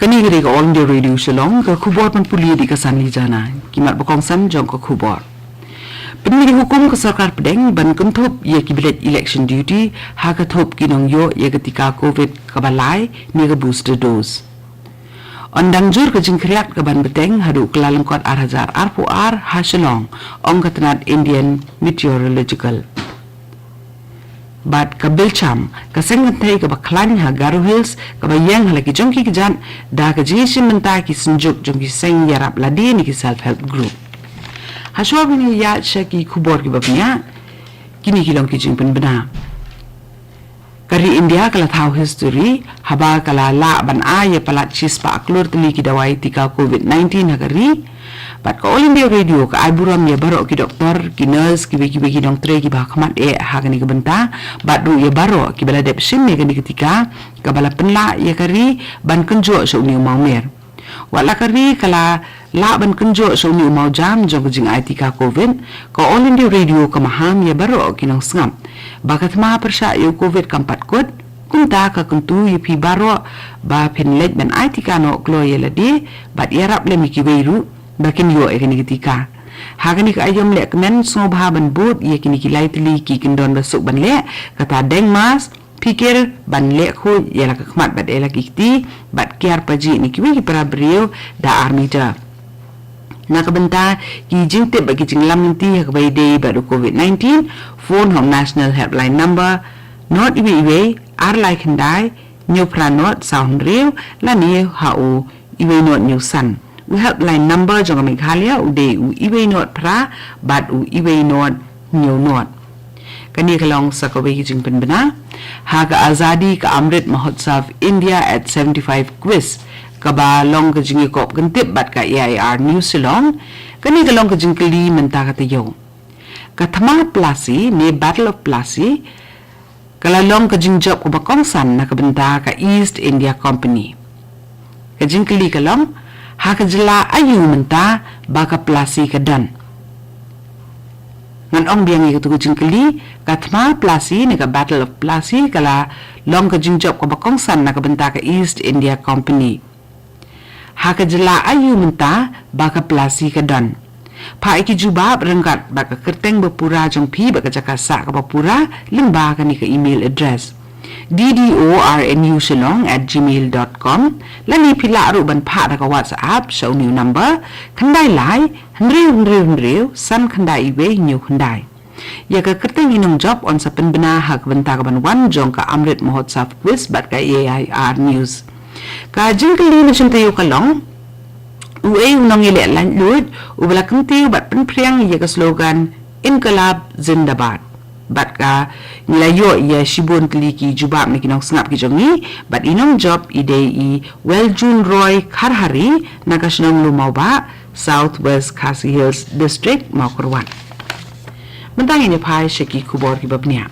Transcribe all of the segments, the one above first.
Kani giri ka All India Radio Shillong ka khubor pan puli di kasan li jana kimat bokong san jong ka khubor. Penmili hukum ke sarkar pedeng ban kentup ia kibilet election duty ha ketup kinong yo ia ketika COVID kabalai ni ke booster dose. Ondang jur ke jingkriat ke ban bedeng hadu kelalengkot arhajar arpuar ha Shillong ong ketenat Indian Meteorological. Bat kabilcham kasengantai ke baklan ha Garo Hills ke bayang halaki jongki kejan da ke jingisim mentai ki senjuk jongki seng yarap ladi ni ki self help group. Haswa bini ya syaki kubor ki babnya kini kilong ki jingpen benar. Kari India kala tahu history haba kala la ban ya palat chispa aklur teli ki dawai tika COVID-19 hakari. Bat ka All India Radio ka aiburam ya baro ki doktor ki nurse ki beki dong tre ki bahkamat hagani ke benta bat du ya baro ki bala dep sim ya kani ketika ka bala penla ya kari ban kenjo so ni mau mer. Wala kari kala la ban kenjo so ni mau jam jong jing IT ka COVID ka All India Radio ka maham ya baro ki nong sngam. Bakat ma persya yo COVID kampat kot kunta ka kuntu pi baro ba penlet ban IT ka no klo ya ladi bat yarap le mi ki weiru bakin yo ekini ketika hagani ka ayom lek men sobha ban bot ye kini kilai tili ki kindon besuk ban lek kata deng mas pikir ban lek khu ye la khmat bat ela kiti bat kiar paji ni kiwi para brio da armita na ka benta ki jingte bagi jinglam ti ha bai dei ba COVID-19 phone home national helpline number not iwe ar like handai new pranot sound real la ni ha o iwe not new sun we helpline number jong Meghalaya ude u iwe not pra bat u iwe not new not kani kalong sakawe jing penbena haga azadi ka amrit mahotsav India at 75 quiz kaba long ka jingi kop gentip bat ka AIR New Shillong kani kalong ka jing kali menta ka tayo kathama plasi ne battle of plasi kala long ka jing job ko bakong san na kabenta ka East India Company ka jing kali kalong hakajla ayu menta baka plasi kadan ngan ong biang itu jingkeli katma plasi ne ka battle of plasi kala long ka jingjop ko bakong san na ka benta ka East India Company hakajla ayu menta baka plasi kadan pa iki jubab rengkat baka kerteng bapura jong pi baka jakasa ka bapura limba ka ni ka email address ddornushillong@gmail.com lani pila aru ban pha ka WhatsApp show new number khandai lai hnriu san khandai we new khandai ya ka kerteng inong job on sa penbena hak benta ka ban wan jong ka amrit mahotsav quiz bat ka AIR news ka jingkali na sintayo ka long uay unang ile lan luit ubala kenti bat penpriang ya ka slogan inqilab zindabad bat ka nilayo ya shibun teliki jubab ni kinong sengap ki jongi bat inong job idei Weljun Roy Kharhari nakasnong lumau ba Southwest Khasi Hills District Maukurwan mentang ini pai sheki kubor ki babnia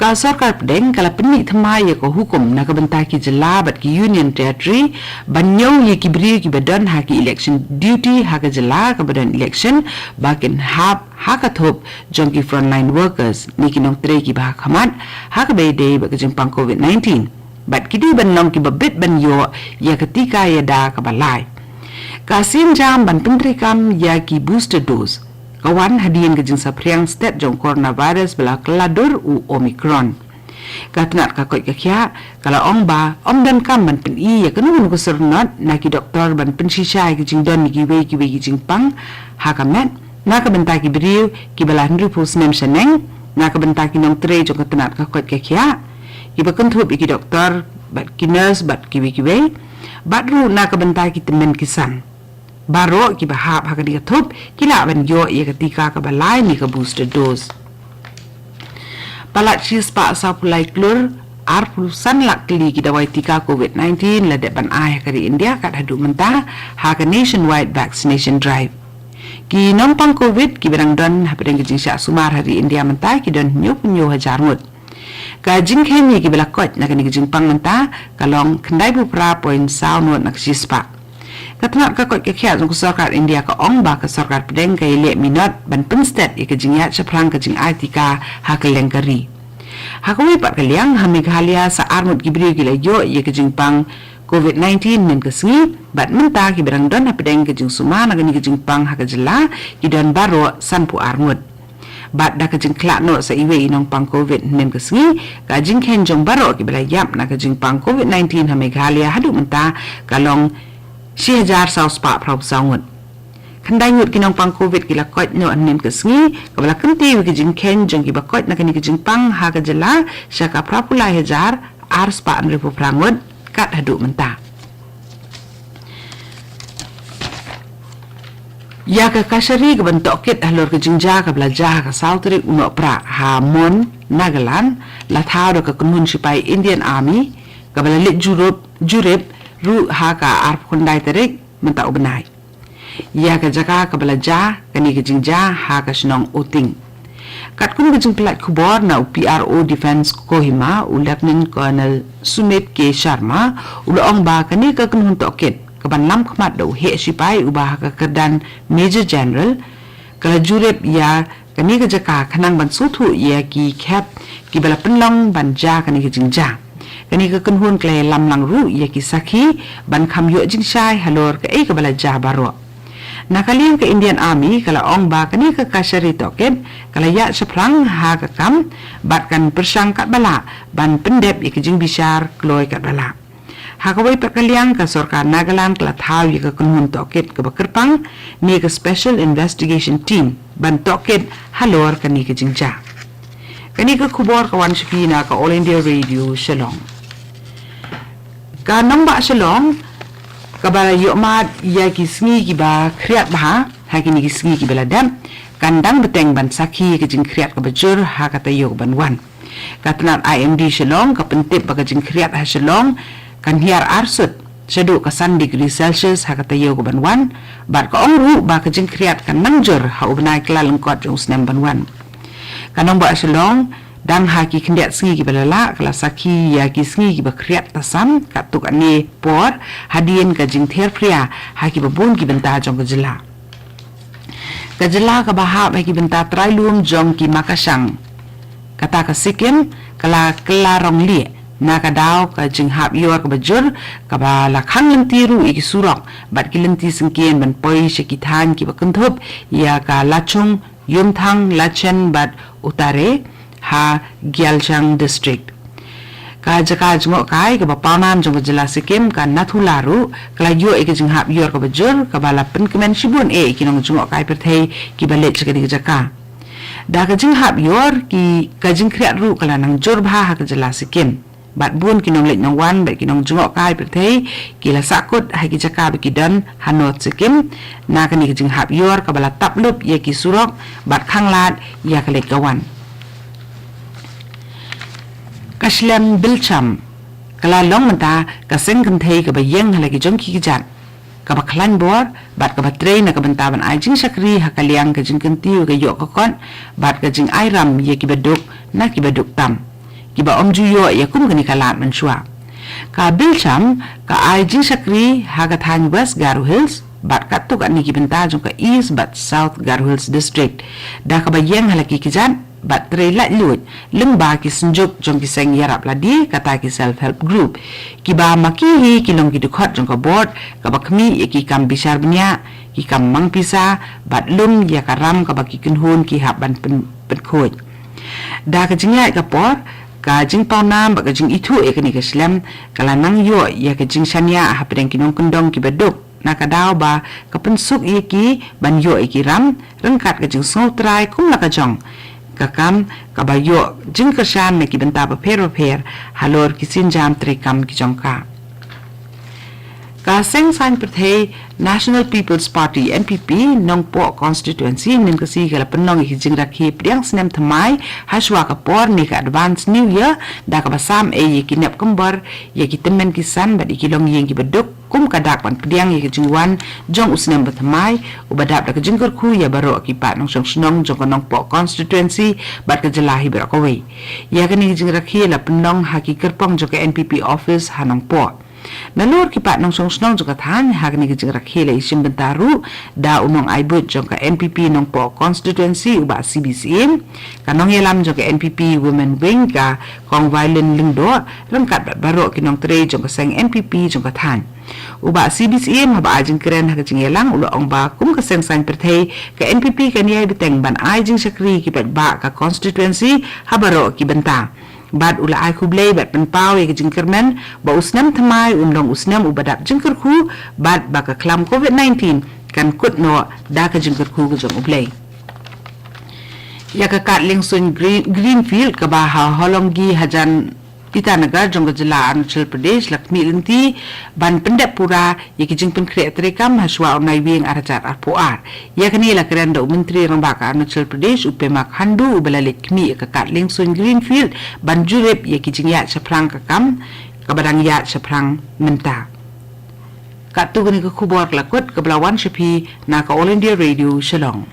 ka sarkar pedeng kala penni thama ye ko hukum na ka benta ki jela bat ki union territory banyong ye ki bri ki badan ha ki election duty ha ka jela ka badan election bakin hab ha ka thop jong ki frontline workers ni ki nong tre ki ba khamat ha ka be de ba ka jing pang COVID-19 bat ki di ban nong ki babit ban yo ya ketika ya da ka balai ka sim jam ban pentrikam ya ki booster dose kawan hadian ke jingsa priang stet jong coronavirus bela keladur u Omicron. Katnat ka koi kakya kala ong ba om dan kam ban pen I ya kanu ko sernot na ki doktor ban pen shisha ki jing don ki we ki jing pang ha kamet na ka benta ki briu ki bala ndru pus nem seneng na ka benta ki nong tre jong katnat ka koi kakya ki ba kuntu ki doktor bat ki nurse bat ki we bat ru na ka benta ki temen kisan baro ki bahap ha kadi thup kila ban yo ye ketika ka balai ni ka booster dose palat chis pa sa pulai klur ar pulusan lak kli ki dawai tika COVID-19 la de ban ai kadi India kat hadu menta ha ka nationwide vaccination drive ki nong pang COVID ki berang don ha pedeng ki sya sumar hari India menta ki don nyo hajar mut ka jing khem ye ki belakot na kani ki jing pang menta kalong khandai bu pra point sound nak chis pa katnat ka kot kekya jong sarkar India ka ong ba ka sarkar pedeng ka ile minot ban penstet ye ka jingya chaprang ka jing artika ha ka lengkari ha ko pat ka liang ha Meghalaya sa armut gibri gila yo ye ka jing pang COVID-19 nen kesengi bat menta ki berang don hapedeng ke jing suma na gani ke jing pang ha ke jela ki don baro san pu arngut bat da ke jing klak no sa iwe inong pang COVID nen kesengi ka jing ken jong baro ki bela yap na ke jing pang COVID-19 ha Meghalaya hadu menta kalong 1000 saus pa prau sangut kandai ngut kinong pang COVID kila kot no nen kesengi ka bela kenti ke jing ken jong ki bakot na gani ke jing pang ha ke jela syaka prapulai hajar ars pa ribu prangut kat haduk mentah. Ya ke kasari ke bentuk kit halor ke jingja ke belajar ke Sautrik unok pra Hamon Nagaland latau do ke kunun sipai Indian Army ke belalit jurip ru ha ka arp kundai terik mentah ubenai. Ya ke jaka ke belajar ke ni ke jingja ha ke senong uting. Kat kun ke jing pelat kubor na PRO Defense Kohima u Lieutenant Colonel Sumit K Sharma u loong ba ke ni ke kunun tokit ke ban lam khmat do he sipai u ba ke kedan Major General ke jurip ya ke ni ke jaka khanang ban sutu ya ki kep ki bala penlong ban ja ke ni ke jingja ke ni ke kunhun kle lam lang ru ya ki sakhi ban kham yo jing shai halor ke ke bala ja baro nakaliang ke Indian Army kala ong ba kani ke kasari toket kala ya seprang ha ke kam bat kan persang kat bala ban pendep ke jing bisar kloi kat bala ha ka wei perkaliang ke sorkar Nagaland kala thau ke kunhun toket ke bakerpang ni ke Special Investigation Team ban toket halor kani ke jingja kani ke kubor kawan sepina ke All India Radio Shillong ka nombak Shillong kabala yokmat ya kisngi ki ba kriat bah ha kini kisngi ki beladam kandang beteng ban sakhi ke jing kriat ke bejur ha kata yok ban wan katnat IMD Shillong ka pentip ba ke jing kriat ha Shillong kan hiar arsut sedu ke 1 degree Celsius ha kata yok ban wan bat ka ongru ba ke jing kriat kan nangjur ha ubnai kala lengkot jong snem ban wan kanong ba Shillong dang haki kendiat sengi ki balala kala saki ya ki sengi ki bakriat tasam katuk ane por hadien ka jing ther pria haki babun ki benta jong kejela ka bahab haki benta trailum jong ki makasang kata ka Sikkim kala kelarong li na ka daw ka jing hab yor ka bajur ka ba lakhang lentiru iki surok bat ki lenti sengkien ban poi sekitan ki bakentup ya ka lachung yumthang lachen bat utare ha Gyalchang district ka jaka jmo kai ka bapanam jong jela Sikkim ka nathularu kala yo e jing hab yor ka bajur ka bala pen kemen sibun e kinong jmo kai perthei ki balet jaka di jaka da ka jing hab yor ki ka jing kriat ru kala nang jor bha ha ka jela Sikkim bat bun kinong let nang wan ba kinong jmo kai perthei ki la sakut ha ki jaka ba ki dan hanot Sikkim na ka ni jing hab yor ka bala taplup ye ki surok bat khanglat ya ka let kawan Kaslam Bilcham kala long menta ka seng kan thei ka bayeng halagi jong ki jat ka ba khlan bor bat ka ba train ka benta ban ai jing sakri ha kaliang ka jing kan tiu ka yo ka kon bat ka jing ai ram ye ki baduk na ki baduk tam ki ba om ju yo ya kum ka ni kalat man shwa ka Bilcham ka ai jing sakri ha ka than West Garo Hills bat ka tu ka ni ki benta jong ka East but South Garo Hills district da ka bayeng halagi ki jat bat trelat lut lengba ki senjuk jong ki seng yarap ladi kata ki self help group ki ba maki ki long ki dukhat jong ka board ka ba khmi ki kam bisar bnya ki kam mang pisa bat lum ya karam ka ba ki kunhun ki hab ban pen khoj da ka jingai ka por ka jing pau nam ba ka jing itu e ka ni ka slam kala nang yo ya ka jing sanya ha pedeng ki nong kendong ki beduk na ka daw ba ka pensuk ye ki ban yo e ki ram rengkat ka jing so trai kum la ka jong kakam kabayo jing kersan me ki benta ba per halor kisin jam trekam ki jongka ka seng san perthei National People's Party NPP nongpo constituency nin kasi kala penong hi jing rakhi priang snem thamai haswa ka por ni ka advance new year da ka basam e ye kinep kumbar ye ki temen kisan badi kilong yeng ki beduk kum kadak pan priang ye ki jingwan jong usnem bathamai ubadap da ka jingkor khu ya baro ki pat nong song snong jong nongpo constituency bat ka jelahi berakowe ya ka ni jing rakhi la penong ha ki kerpong jong ka NPP office hanong po Nalur kipat nong song snong jong kathan hagni kijing rakhele isim bentaru da unong aibut jong ka NPP nong po constituency uba CBCM kanong yelam jong ka NPP women wing ka kong violin lingdo rangkat barok kinong tre jong ka seng NPP jong kathan uba CBCM haba ajing keren hagajing yelang ulo ong ba kum ka seng sang perthei ka NPP kaniai biteng ban ajing sakri kipat ba ka constituency habaro ki benta bad ula ai kublei bat penpau ye jingkermen ba usnam thamai umlong usnam ubadap jingkerku bad ba ka klam COVID-19 kan kutno da ka jingkerku ka jong ublei ya ka katling sun greenfield ka ba ha holonggi hajan Itanagar jong jela Arunachal Pradesh Lakmi Linti ban pendek pura ye kijing pen kreat rekam haswa onai wing arajar arpoar ya kani la kerenda menteri rang baka Arunachal Pradesh upemak handu ubalalik kmi ka katling sun greenfield ban jurep ye kijing ya chaprang kakam kabadang ya chaprang menta katu gani ka khubor lakut kablawan shapi na ka All India Radio Shillong